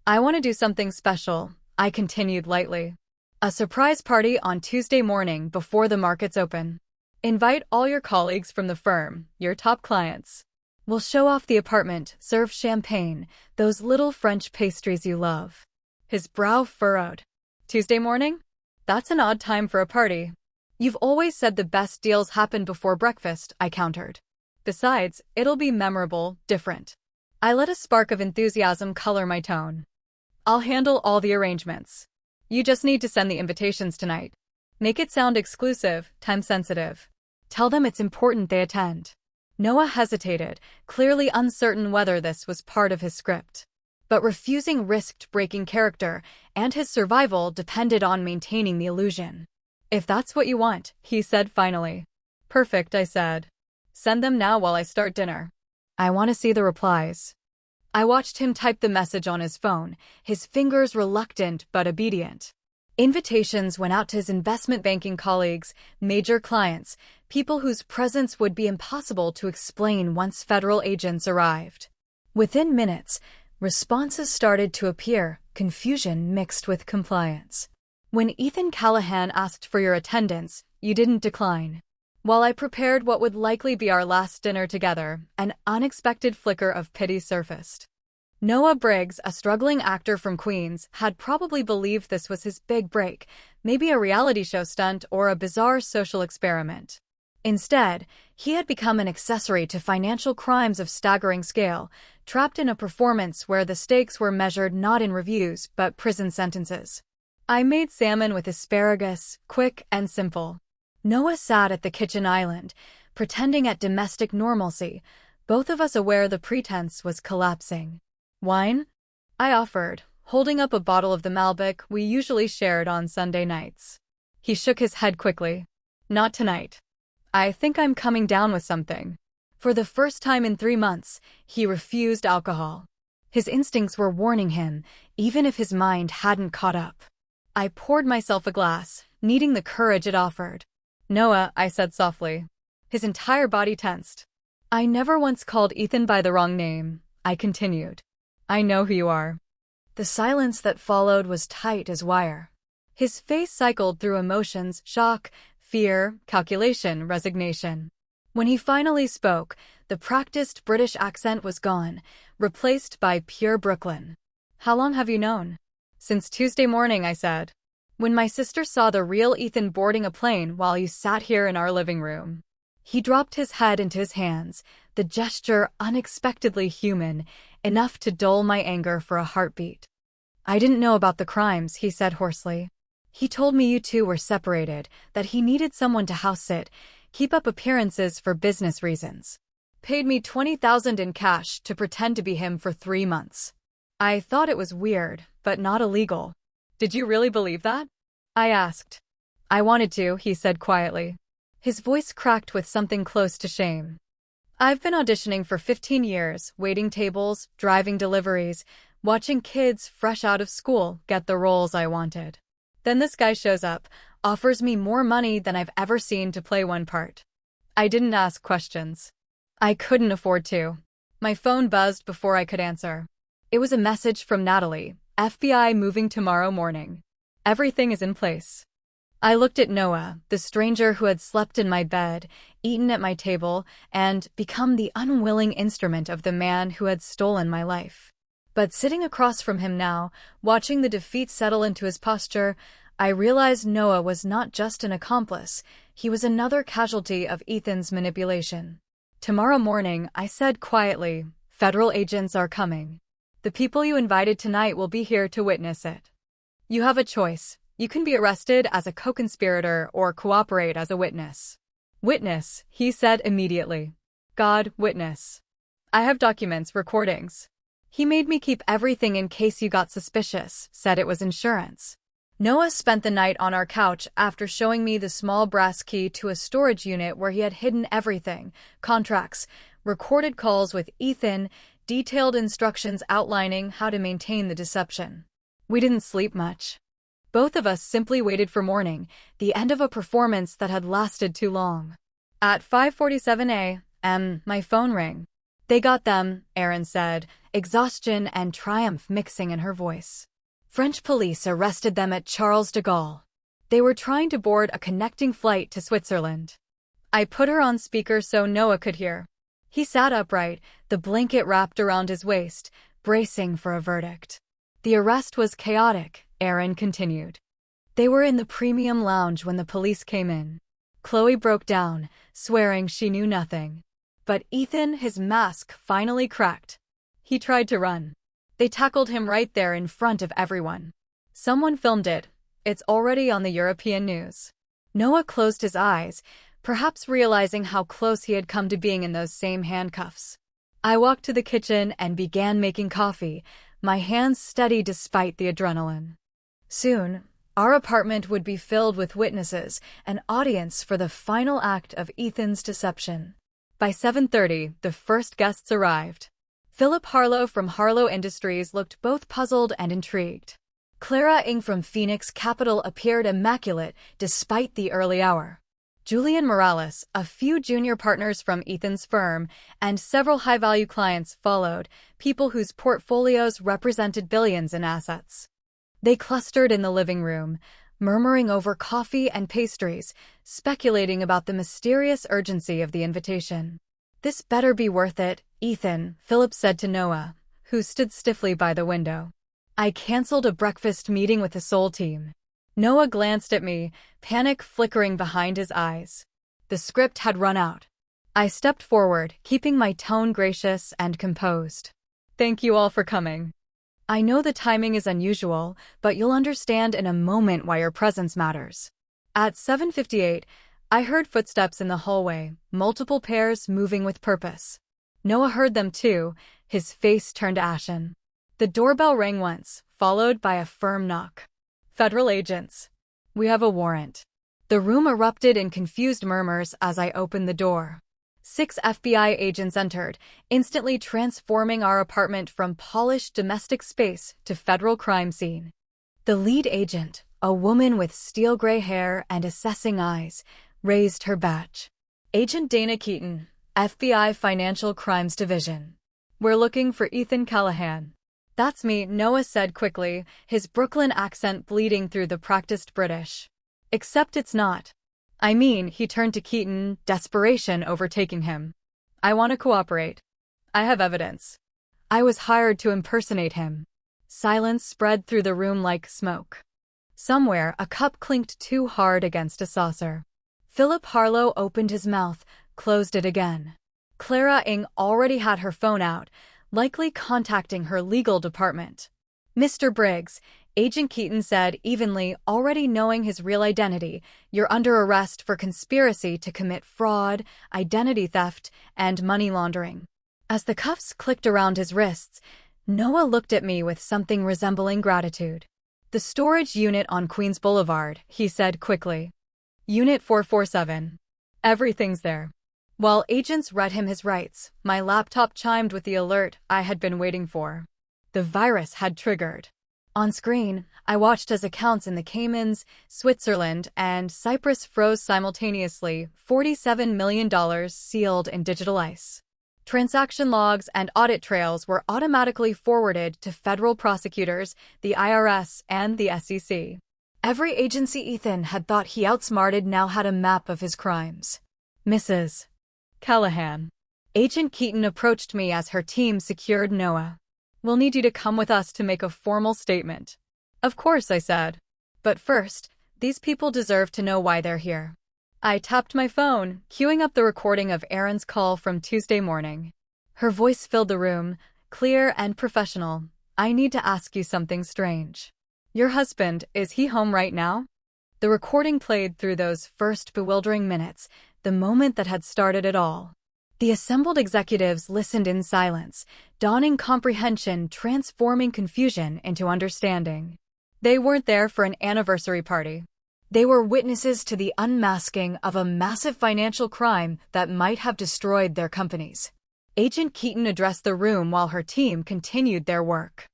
Speaker 1: I want to do something special, I continued lightly. A surprise party on Tuesday morning before the markets open. Invite all your colleagues from the firm, your top clients. We'll show off the apartment, serve champagne, those little French pastries you love. His brow furrowed. Tuesday morning? That's an odd time for a party. You've always said the best deals happen before breakfast, I countered. Besides, it'll be memorable, different. I let a spark of enthusiasm color my tone. I'll handle all the arrangements. You just need to send the invitations tonight. Make it sound exclusive, time-sensitive. Tell them it's important they attend. Noah hesitated, clearly uncertain whether this was part of his script. But refusing risked breaking character, and his survival depended on maintaining the illusion. If that's what you want, he said finally. Perfect, I said. Send them now while I start dinner. I want to see the replies. I watched him type the message on his phone, his fingers reluctant but obedient. Invitations went out to his investment banking colleagues, major clients, people whose presence would be impossible to explain once federal agents arrived. Within minutes, responses started to appear, confusion mixed with compliance. When Ethan Callahan asked for your attendance, you didn't decline. While I prepared what would likely be our last dinner together, an unexpected flicker of pity surfaced. Noah Briggs, a struggling actor from Queens, had probably believed this was his big break, maybe a reality show stunt or a bizarre social experiment. Instead, he had become an accessory to financial crimes of staggering scale, trapped in a performance where the stakes were measured not in reviews but prison sentences. I made salmon with asparagus, quick and simple. Noah sat at the kitchen island, pretending at domestic normalcy, both of us aware the pretense was collapsing. Wine? I offered, holding up a bottle of the Malbec we usually shared on Sunday nights. He shook his head quickly. Not tonight. I think I'm coming down with something. For the first time in 3 months, he refused alcohol. His instincts were warning him, even if his mind hadn't caught up. I poured myself a glass, needing the courage it offered. Noah, I said softly. His entire body tensed. I never once called Ethan by the wrong name, I continued. I know who you are. The silence that followed was tight as wire. His face cycled through emotions, shock, fear, calculation, resignation. When he finally spoke, the practiced British accent was gone, replaced by pure Brooklyn. How long have you known? Since Tuesday morning, I said. When my sister saw the real Ethan boarding a plane while you sat here in our living room. He dropped his head into his hands, the gesture unexpectedly human, enough to dull my anger for a heartbeat. I didn't know about the crimes, he said hoarsely. He told me you two were separated, that he needed someone to house sit, keep up appearances for business reasons. Paid me $20,000 in cash to pretend to be him for 3 months. I thought it was weird, but not illegal. Did you really believe that? I asked. I wanted to, he said quietly. His voice cracked with something close to shame. I've been auditioning for 15 years, waiting tables, driving deliveries, watching kids fresh out of school get the roles I wanted. Then this guy shows up, offers me more money than I've ever seen to play one part. I didn't ask questions. I couldn't afford to. My phone buzzed before I could answer. It was a message from Natalie, FBI moving tomorrow morning. Everything is in place. I looked at Noah, the stranger who had slept in my bed, eaten at my table, and become the unwilling instrument of the man who had stolen my life. But sitting across from him now, watching the defeat settle into his posture, I realized Noah was not just an accomplice, he was another casualty of Ethan's manipulation. Tomorrow morning, I said quietly, federal agents are coming. The people you invited tonight will be here to witness it. You have a choice. You can be arrested as a co-conspirator or cooperate as a witness. Witness, he said immediately. God, witness. I have documents, recordings. He made me keep everything in case you got suspicious, said it was insurance. Noah spent the night on our couch after showing me the small brass key to a storage unit where he had hidden everything, contracts, Recorded calls with Ethan, detailed instructions outlining how to maintain the deception. We didn't sleep much. Both of us simply waited for morning, the end of a performance that had lasted too long. At 5:47 a.m., my phone rang. "They got them," Erin said, exhaustion and triumph mixing in her voice. "French police arrested them at Charles de Gaulle. They were trying to board a connecting flight to Switzerland." I put her on speaker so Noah could hear. He sat upright, the blanket wrapped around his waist, bracing for a verdict. "The arrest was chaotic," Erin continued. "They were in the premium lounge when the police came in." Chloe broke down, swearing she knew nothing. But Ethan, his mask finally cracked. He tried to run. They tackled him right there in front of everyone. "Someone filmed it. It's already on the European news." Noah closed his eyes, perhaps realizing how close he had come to being in those same handcuffs. I walked to the kitchen and began making coffee, my hands steady despite the adrenaline. Soon, our apartment would be filled with witnesses, an audience for the final act of Ethan's deception. By 7:30, the first guests arrived. Philip Harlow from Harlow Industries looked both puzzled and intrigued. Clara Ng from Phoenix Capital appeared immaculate despite the early hour. Julian Morales, a few junior partners from Ethan's firm, and several high-value clients followed, people whose portfolios represented billions in assets. They clustered in the living room, murmuring over coffee and pastries, speculating about the mysterious urgency of the invitation. "This better be worth it, Ethan," Philip said to Noah, who stood stiffly by the window. "I canceled a breakfast meeting with the Seoul team." Noah glanced at me, panic flickering behind his eyes. The script had run out. I stepped forward, keeping my tone gracious and composed. "Thank you all for coming. I know the timing is unusual, but you'll understand in a moment why your presence matters." At 7:58, I heard footsteps in the hallway, multiple pairs moving with purpose. Noah heard them too, his face turned ashen. The doorbell rang once, followed by a firm knock. "Federal agents. We have a warrant." The room erupted in confused murmurs as I opened the door. 6 FBI agents entered, instantly transforming our apartment from polished domestic space to federal crime scene. The lead agent, a woman with steel gray hair and assessing eyes, raised her badge. "Agent Dana Keaton, FBI Financial Crimes Division. We're looking for Ethan Callahan." "That's me," Noah said quickly, his Brooklyn accent bleeding through the practiced British. "Except it's not." I mean, he turned to Keaton, desperation overtaking him. "I want to cooperate. I have evidence." I was hired to impersonate him. Silence spread through the room like smoke. Somewhere, a cup clinked too hard against a saucer. Philip Harlow opened his mouth, closed it again. Clara Ng already had her phone out, likely contacting her legal department. "Mr. Briggs," Agent Keaton said evenly, already knowing his real identity, "you're under arrest for conspiracy to commit fraud, identity theft, and money laundering." As the cuffs clicked around his wrists, Noah looked at me with something resembling gratitude. "The storage unit on Queens Boulevard," he said quickly. "Unit 447. Everything's there." While agents read him his rights, my laptop chimed with the alert I had been waiting for. The virus had triggered. On screen, I watched as accounts in the Caymans, Switzerland, and Cyprus froze simultaneously, $47 million sealed in digital ice. Transaction logs and audit trails were automatically forwarded to federal prosecutors, the IRS, and the SEC. Every agency Ethan had thought he outsmarted now had a map of his crimes. "Mrs. Callahan." Agent Keaton approached me as her team secured Noah. "We'll need you to come with us to make a formal statement." "Of course," I said. "But first, these people deserve to know why they're here." I tapped my phone, queuing up the recording of Erin's call from Tuesday morning. Her voice filled the room, clear and professional. "I need to ask you something strange. Your husband, is he home right now?" The recording played through those first bewildering minutes, the moment that had started it all. The assembled executives listened in silence, dawning comprehension transforming confusion into understanding. They weren't there for an anniversary party. They were witnesses to the unmasking of a massive financial crime that might have destroyed their companies. Agent Keaton addressed the room while her team continued their work.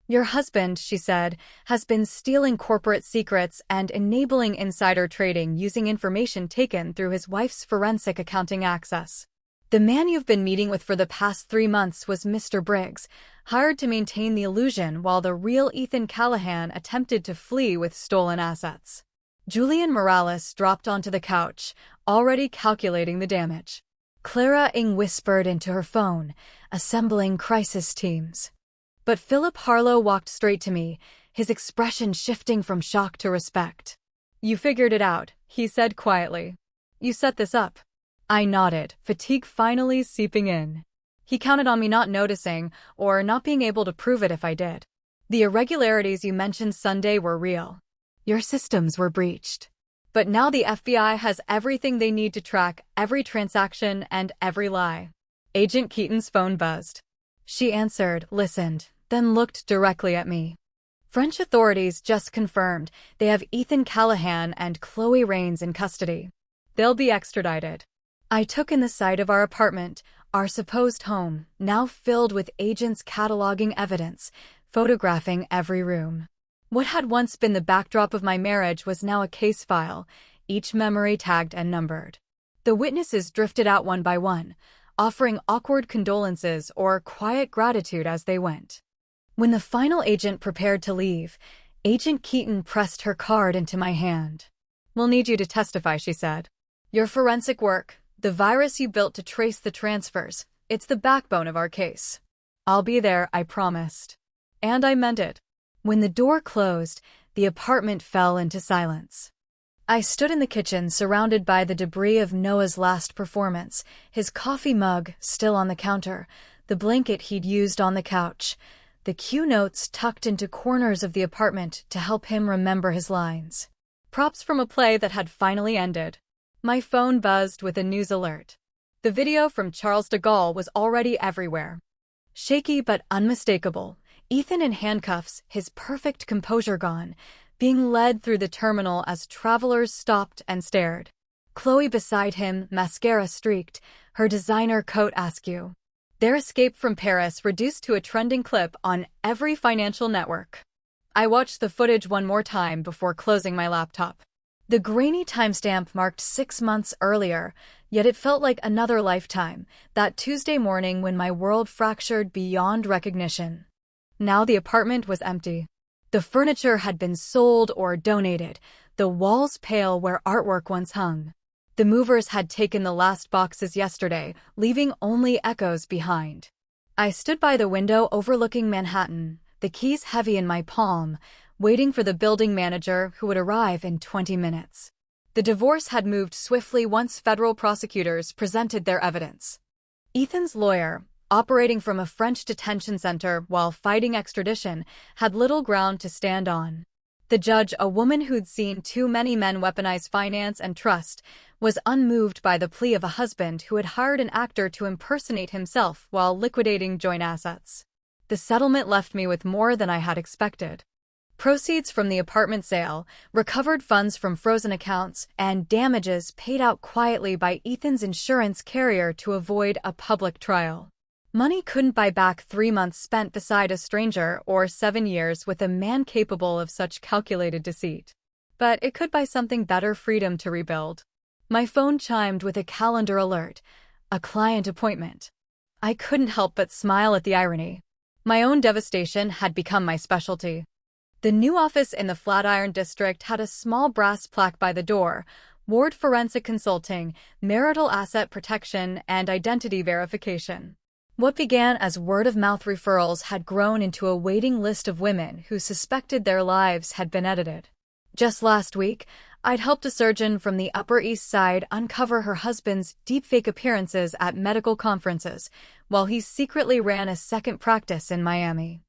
Speaker 1: Your husband, she said, has been stealing corporate secrets and enabling insider trading using information taken through his wife's forensic accounting access. The man you've been meeting with for the past 3 months was Mr. Briggs, hired to maintain the illusion while the real Ethan Callahan attempted to flee with stolen assets. Julian Morales dropped onto the couch, already calculating the damage. Clara Ng whispered into her phone, assembling crisis teams. But Philip Harlow walked straight to me, his expression shifting from shock to respect. You figured it out, he said quietly. You set this up. I nodded, fatigue finally seeping in. He counted on me not noticing, or not being able to prove it if I did. The irregularities you mentioned Sunday were real. Your systems were breached. But now the FBI has everything they need to track every transaction and every lie. Agent Keaton's phone buzzed. She answered, listened, then looked directly at me. French authorities just confirmed they have Ethan Callahan and Chloe Rains in custody. They'll be extradited. I took in the sight of our apartment, our supposed home, now filled with agents cataloging evidence, photographing every room. What had once been the backdrop of my marriage was now a case file, each memory tagged and numbered. The witnesses drifted out one by one, offering awkward condolences or quiet gratitude as they went. When the final agent prepared to leave, Agent Keaton pressed her card into my hand. We'll need you to testify, she said. Your forensic work, the virus you built to trace the transfers, it's the backbone of our case. I'll be there, I promised. And I meant it. When the door closed, the apartment fell into silence. I stood in the kitchen surrounded by the debris of Noah's last performance, his coffee mug still on the counter, the blanket he'd used on the couch, the cue notes tucked into corners of the apartment to help him remember his lines. Props from a play that had finally ended. My phone buzzed with a news alert. The video from Charles de Gaulle was already everywhere. Shaky but unmistakable, Ethan in handcuffs, his perfect composure gone, being led through the terminal as travelers stopped and stared. Chloe beside him, mascara streaked, her designer coat askew. Their escape from Paris reduced to a trending clip on every financial network. I watched the footage one more time before closing my laptop. The grainy timestamp marked 6 months earlier, yet it felt like another lifetime, that Tuesday morning when my world fractured beyond recognition. Now the apartment was empty. The furniture had been sold or donated, the walls pale where artwork once hung. The movers had taken the last boxes yesterday, leaving only echoes behind. I stood by the window overlooking Manhattan, the keys heavy in my palm, waiting for the building manager who would arrive in 20 minutes. The divorce had moved swiftly once federal prosecutors presented their evidence. Ethan's lawyer, operating from a French detention center while fighting extradition, had little ground to stand on. The judge, a woman who'd seen too many men weaponize finance and trust, was unmoved by the plea of a husband who had hired an actor to impersonate himself while liquidating joint assets. The settlement left me with more than I had expected. Proceeds from the apartment sale, recovered funds from frozen accounts, and damages paid out quietly by Ethan's insurance carrier to avoid a public trial. Money couldn't buy back 3 months spent beside a stranger or 7 years with a man capable of such calculated deceit. But it could buy something better: freedom to rebuild. My phone chimed with a calendar alert, a client appointment. I couldn't help but smile at the irony. My own devastation had become my specialty. The new office in the Flatiron district had a small brass plaque by the door: Ward Forensic Consulting, Marital Asset Protection, and Identity Verification. What began as word-of-mouth referrals had grown into a waiting list of women who suspected their lives had been edited. Just last week, I'd helped a surgeon from the Upper East Side uncover her husband's deepfake appearances at medical conferences, while he secretly ran a second practice in Miami.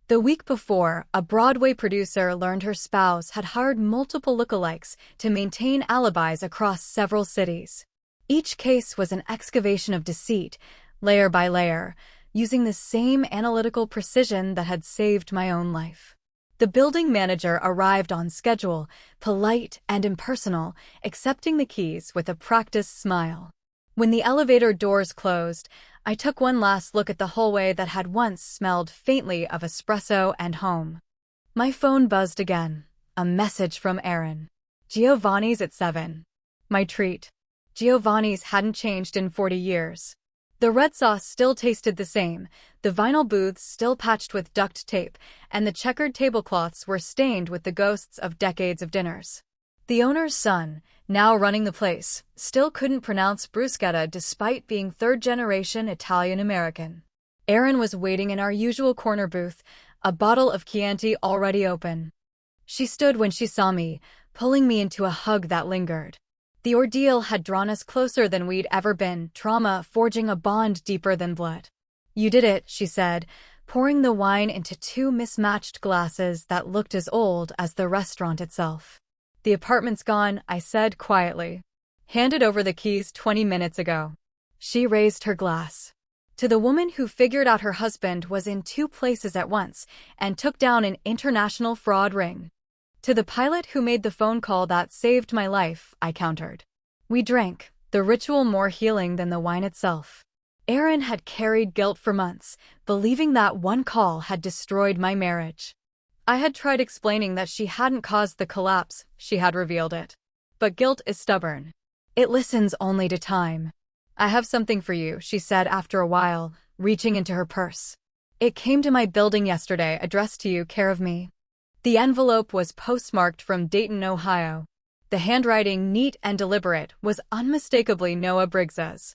Speaker 1: The week before, a Broadway producer learned her spouse had hired multiple lookalikes to maintain alibis across several cities. Each case was an excavation of deceit, layer by layer, using the same analytical precision that had saved my own life. The building manager arrived on schedule, polite and impersonal, accepting the keys with a practiced smile. When the elevator doors closed, I took one last look at the hallway that had once smelled faintly of espresso and home. My phone buzzed again. A message from Aaron. Giovanni's at 7. My treat. Giovanni's hadn't changed in 40 years. The red sauce still tasted the same, the vinyl booths still patched with duct tape, and the checkered tablecloths were stained with the ghosts of decades of dinners. The owner's son, now running the place, still couldn't pronounce bruschetta despite being third-generation Italian-American. Aaron was waiting in our usual corner booth, a bottle of Chianti already open. She stood when she saw me, pulling me into a hug that lingered. The ordeal had drawn us closer than we'd ever been, trauma forging a bond deeper than blood. "You did it," she said, pouring the wine into two mismatched glasses that looked as old as the restaurant itself. "The apartment's gone," I said quietly. "Handed over the keys 20 minutes ago." She raised her glass. To the woman who figured out her husband was in two places at once and took down an international fraud ring. To the pilot who made the phone call that saved my life, I countered. We drank, the ritual more healing than the wine itself. Aaron had carried guilt for months, believing that one call had destroyed my marriage. I had tried explaining that she hadn't caused the collapse, she had revealed it. But guilt is stubborn. It listens only to time. "I have something for you," she said after a while, reaching into her purse. "It came to my building yesterday, addressed to you, care of me." The envelope was postmarked from Dayton, Ohio. The handwriting, neat and deliberate, was unmistakably Noah Briggs's.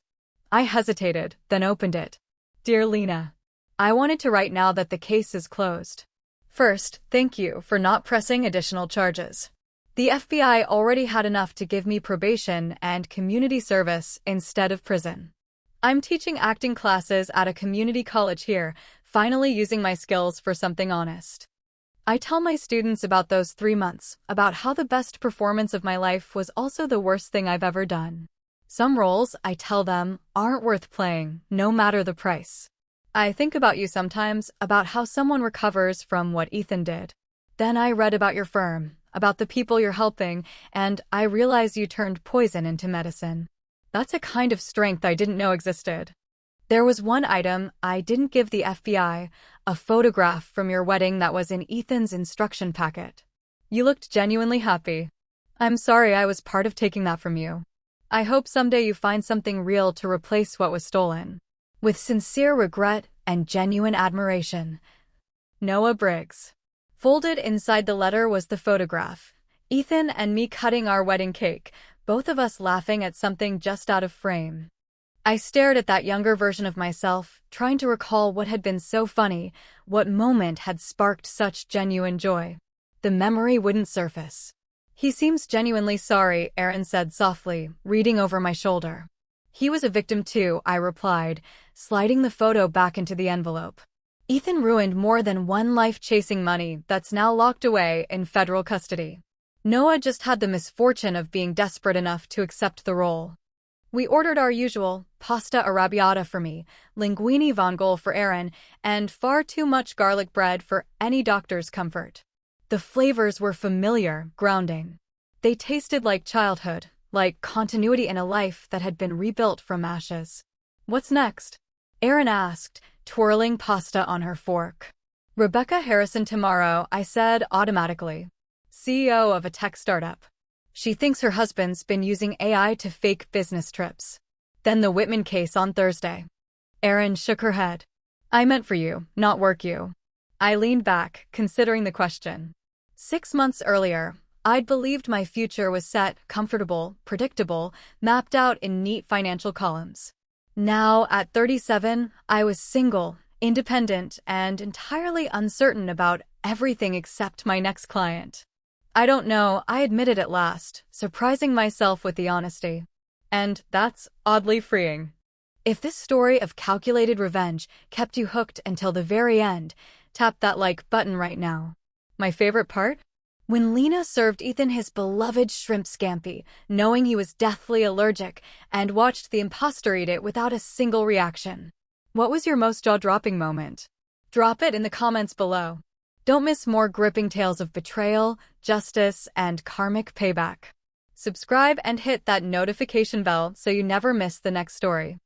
Speaker 1: I hesitated, then opened it. "Dear Lena, I wanted to write now that the case is closed. First, thank you for not pressing additional charges. The FBI already had enough to give me probation and community service instead of prison. I'm teaching acting classes at a community college here, finally using my skills for something honest. I tell my students about those 3 months, about how the best performance of my life was also the worst thing I've ever done. Some roles, I tell them, aren't worth playing, no matter the price. I think about you sometimes, about how someone recovers from what Ethan did. Then I read about your firm, about the people you're helping, and I realize you turned poison into medicine. That's a kind of strength I didn't know existed. There was one item I didn't give the FBI, a photograph from your wedding that was in Ethan's instruction packet. You looked genuinely happy. I'm sorry I was part of taking that from you. I hope someday you find something real to replace what was stolen. With sincere regret and genuine admiration. Noah Briggs. Folded inside the letter was the photograph. Ethan and me cutting our wedding cake, both of us laughing at something just out of frame. I stared at that younger version of myself, trying to recall what had been so funny, what moment had sparked such genuine joy. The memory wouldn't surface. "He seems genuinely sorry," Aaron said softly, reading over my shoulder. "He was a victim too," I replied, sliding the photo back into the envelope. "Ethan ruined more than one life chasing money that's now locked away in federal custody. Noah just had the misfortune of being desperate enough to accept the role." We ordered our usual, pasta arrabbiata for me, linguine vongole for Aaron, and far too much garlic bread for any doctor's comfort. The flavors were familiar, grounding. They tasted like childhood, like continuity in a life that had been rebuilt from ashes. "What's next?" Aaron asked, twirling pasta on her fork. "Rebecca Harrison tomorrow," I said automatically. CEO of a tech startup. She thinks her husband's been using AI to fake business trips. Then the Whitman case on Thursday. Aaron shook her head. "I meant for you, not work you." I leaned back, considering the question. 6 months earlier, I'd believed my future was set, comfortable, predictable, mapped out in neat financial columns. Now, at 37, I was single, independent, and entirely uncertain about everything except my next client. "I don't know," I admitted at last, surprising myself with the honesty. And that's oddly freeing. If this story of calculated revenge kept you hooked until the very end, tap that like button right now. My favorite part? When Lena served Ethan his beloved shrimp scampi, knowing he was deathly allergic, and watched the imposter eat it without a single reaction. What was your most jaw-dropping moment? Drop it in the comments below. Don't miss more gripping tales of betrayal, justice, and karmic payback. Subscribe and hit that notification bell so you never miss the next story.